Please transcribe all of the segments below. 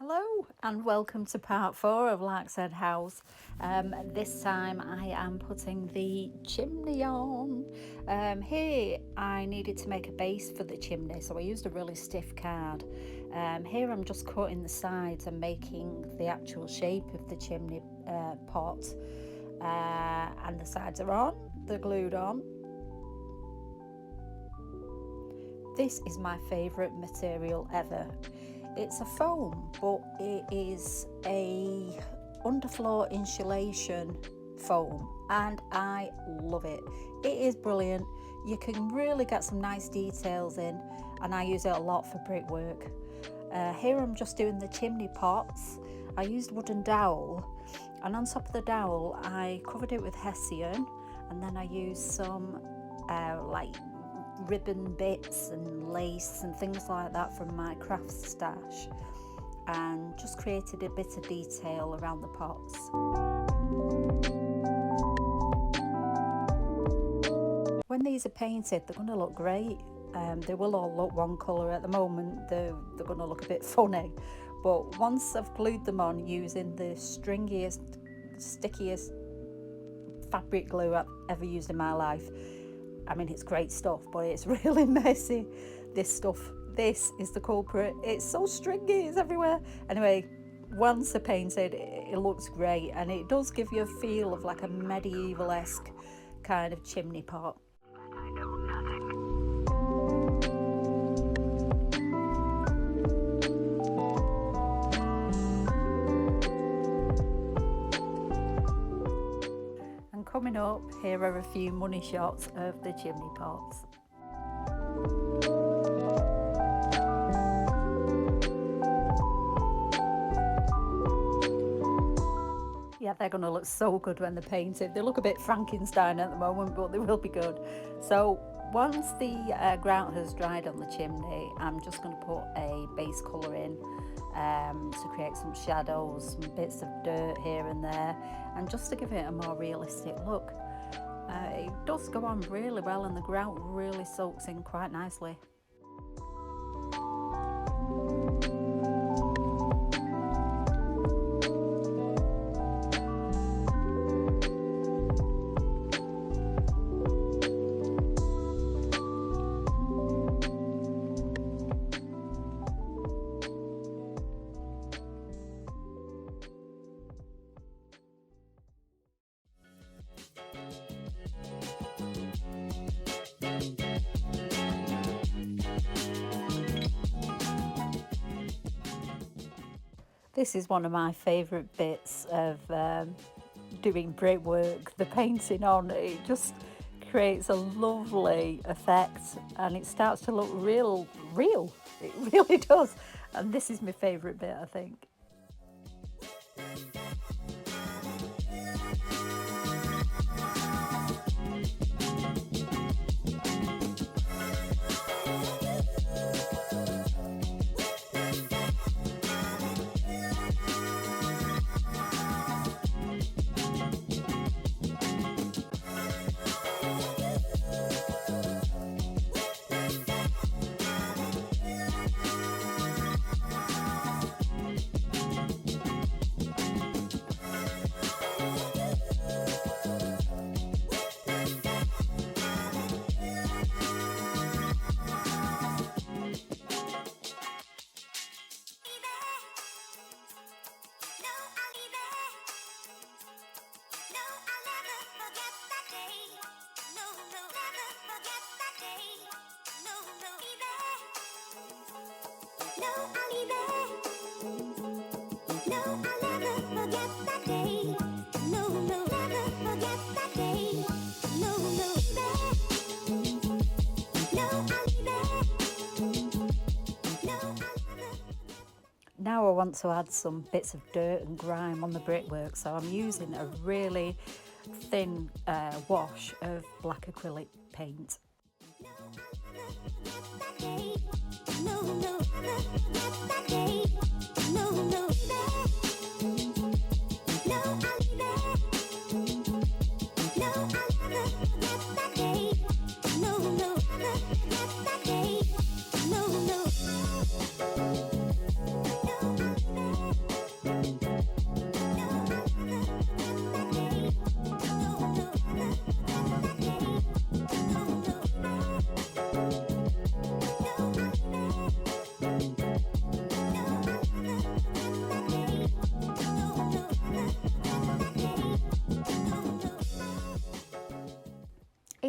Hello and welcome to part 4 of LARKSHEAD house. This time I am putting the chimney on. Here I needed to make a base for the chimney, so I used a really stiff card. Here I'm just cutting the sides and making the actual shape of the chimney pot, and the sides are on, they're glued on. This is my favourite material ever. It's a foam, but it is a underfloor insulation foam and I love it. It is brilliant. You can really get some nice details in, and I use it a lot for brickwork. Here I'm just doing the chimney pots. I used wooden dowel, and on top of the dowel I covered it with hessian, and then I used some like ribbon bits and lace and things like that from my craft stash, and just created a bit of detail around the pots. When these are painted, they're going to look great. They will all look one colour at the moment. They're going to look a bit funny, but once I've glued them on using the stringiest, stickiest fabric glue I've ever used in my life, I mean, it's great stuff, but it's really messy. This is the culprit. It's so stringy, it's everywhere. Anyway, once they're painted, it looks great, and it does give you a feel of like a medieval-esque kind of chimney pot. Coming up, here are a few money shots of the chimney pots. Yeah, they're going to look so good when they're painted. They look a bit Frankenstein at the moment, but they will be good. So once the grout has dried on the chimney, I'm just going to put a base colour in to create some shadows, some bits of dirt here and there, and just to give it a more realistic look. It does go on really well, and the grout really soaks in quite nicely. This is one of my favourite bits of doing brickwork, the painting on. It just creates a lovely effect, and it starts to look real. It really does. And this is my favourite bit, I think. Now I want to add some bits of dirt and grime on the brickwork, so I'm using a really thin wash of black acrylic paint.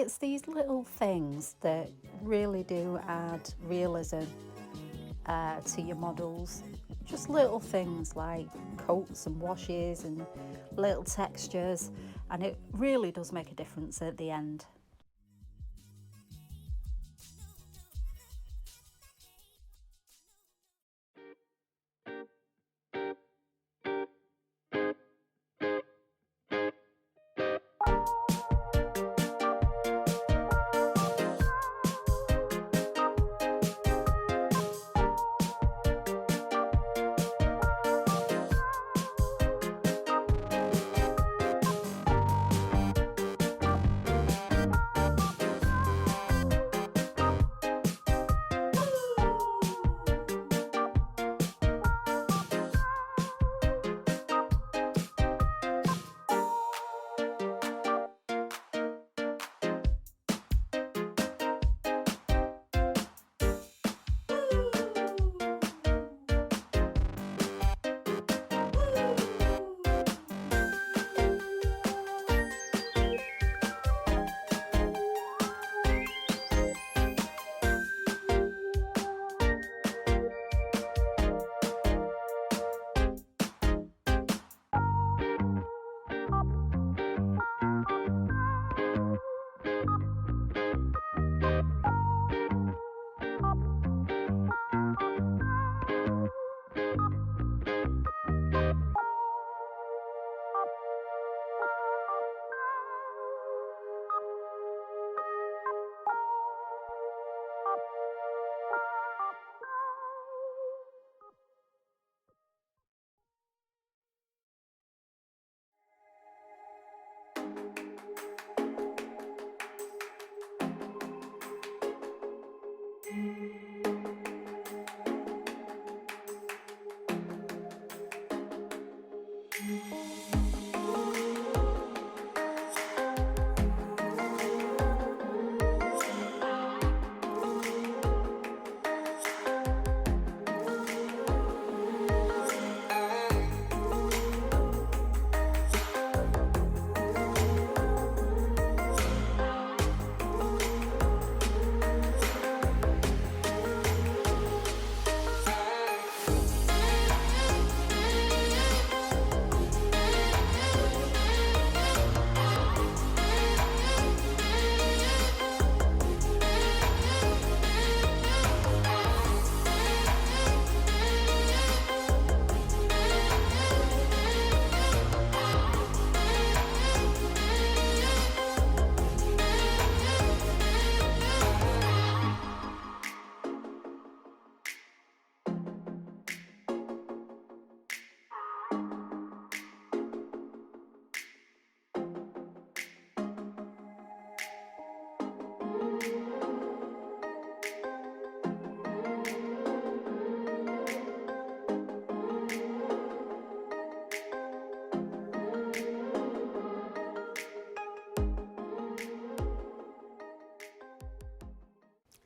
it's these little things that really do add realism to your models. Just little things like coats and washes and little textures, and it really does make a difference at the end.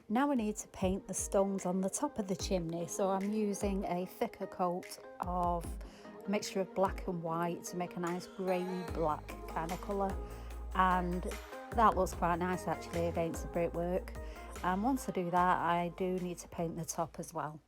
Now I need to paint the stones on the top of the chimney, so I'm using a thicker coat of a mixture of black and white to make a nice grey black kind of colour, and that looks quite nice actually against the brickwork. And once I do that, I do need to paint the top as well.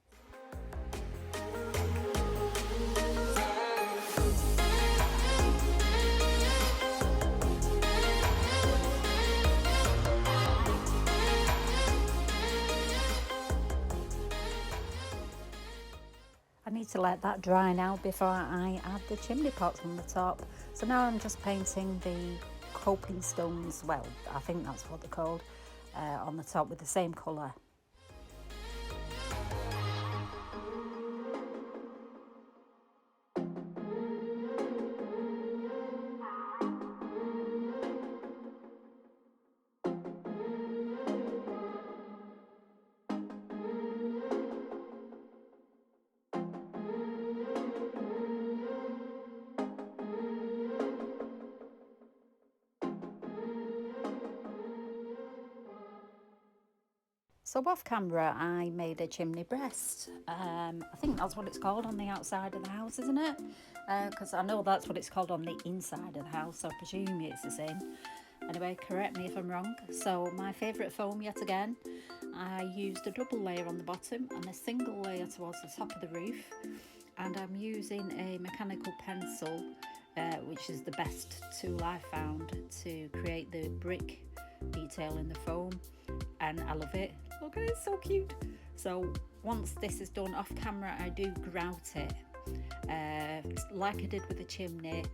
I need to let that dry now before I add the chimney pots on the top. So now I'm just painting the coping stones, well, I think that's what they're called, on the top with the same colour. So off camera I made a chimney breast. I think that's what it's called on the outside of the house, isn't it? Because I know that's what it's called on the inside of the house, so I presume it's the same. Anyway, correct me if I'm wrong. So my favourite foam yet again, I used a double layer on the bottom and a single layer towards the top of the roof, and I'm using a mechanical pencil, which is the best tool I found to create the brick detail in the foam, and I love it. Look, it's so cute. So once this is done off camera, I do grout it, like I did with the chimney.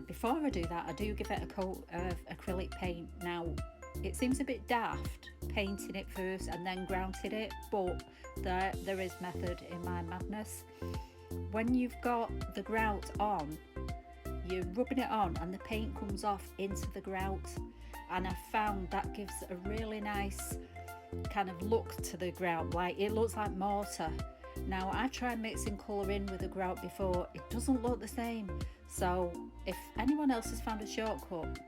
Before I do that, I do give it a coat of acrylic paint. Now, it seems a bit daft painting it first and then grouting it, but there is method in my madness. When you've got the grout on, you're rubbing it on and the paint comes off into the grout, and I found that gives a really nice kind of look to the grout, like it looks like mortar. Now, I tried mixing colour in with the grout before, it doesn't look the same. So if anyone else has found a shortcut,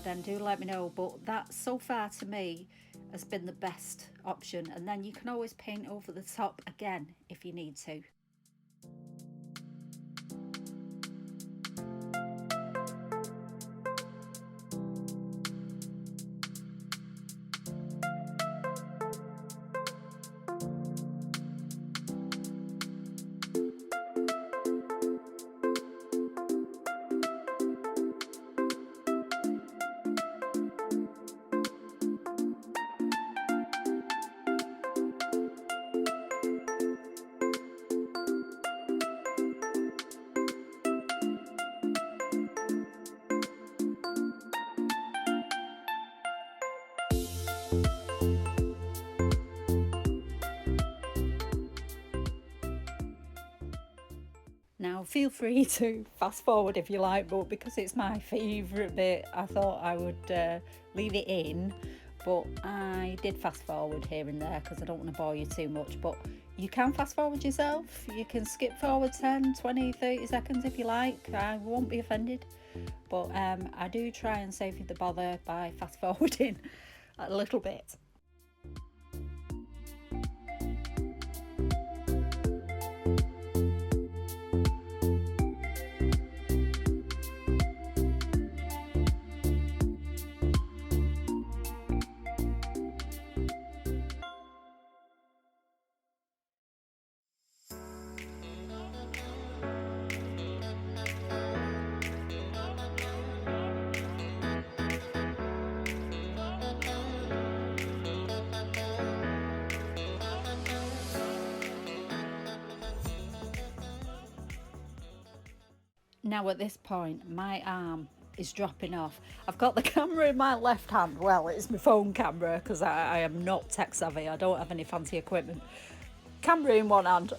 then do let me know, but that so far to me has been the best option, and then you can always paint over the top again if you need to. Now, feel free to fast forward if you like, but because it's my favourite bit, I thought I would leave it in. But I did fast forward here and there because I don't want to bore you too much. But you can fast forward yourself. You can skip forward 10, 20, 30 seconds if you like. I won't be offended. But I do try and save you the bother by fast forwarding a little bit. Now at this point, my arm is dropping off. I've got the camera in my left hand. Well, it's my phone camera because I am not tech savvy. I don't have any fancy equipment. Camera in one hand,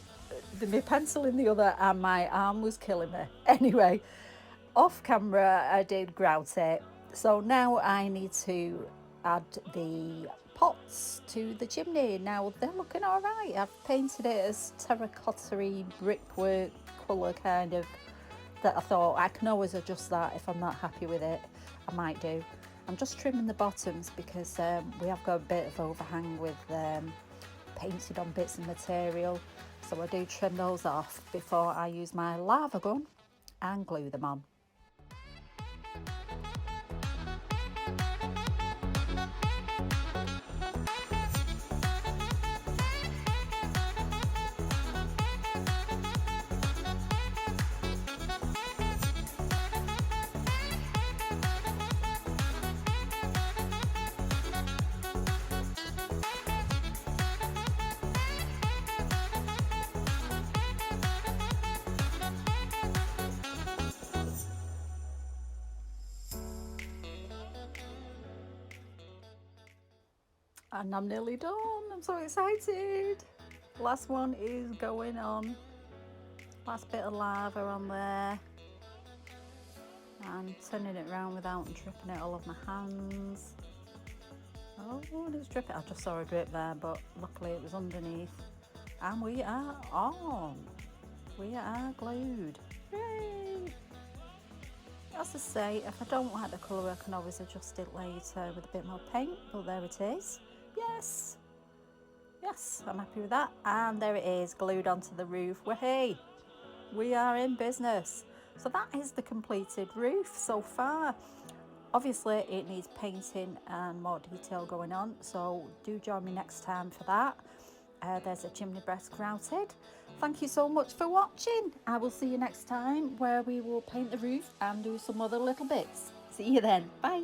my pencil in the other, and my arm was killing me. Anyway, off camera, I did grout it. So now I need to add the pots to the chimney. Now they're looking all right. I've painted it as terracotta-y brickwork colour kind of, that I thought I can always adjust that if I'm not happy with it. I might do. I'm just trimming the bottoms because we have got a bit of overhang with painted on bits of material, so I do trim those off before I use my lava gun and glue them on. And I'm nearly done. I'm so excited. Last one is going on. Last bit of lava on there. And turning it around without dripping it all over my hands. Oh, it's dripping. I just saw a drip there, but luckily it was underneath. And we are on. We are glued. Yay! As I say, if I don't like the colour, I can always adjust it later with a bit more paint, but there it is. Yes, yes, I'm happy with that. And there it is, glued onto the roof. Hey, we are in business. So that is the completed roof so far. Obviously it needs painting and more detail going on, so do join me next time for that. There's a chimney breast grouted. Thank you so much for watching. I will see you next time where we will paint the roof and do some other little bits. See you then. Bye.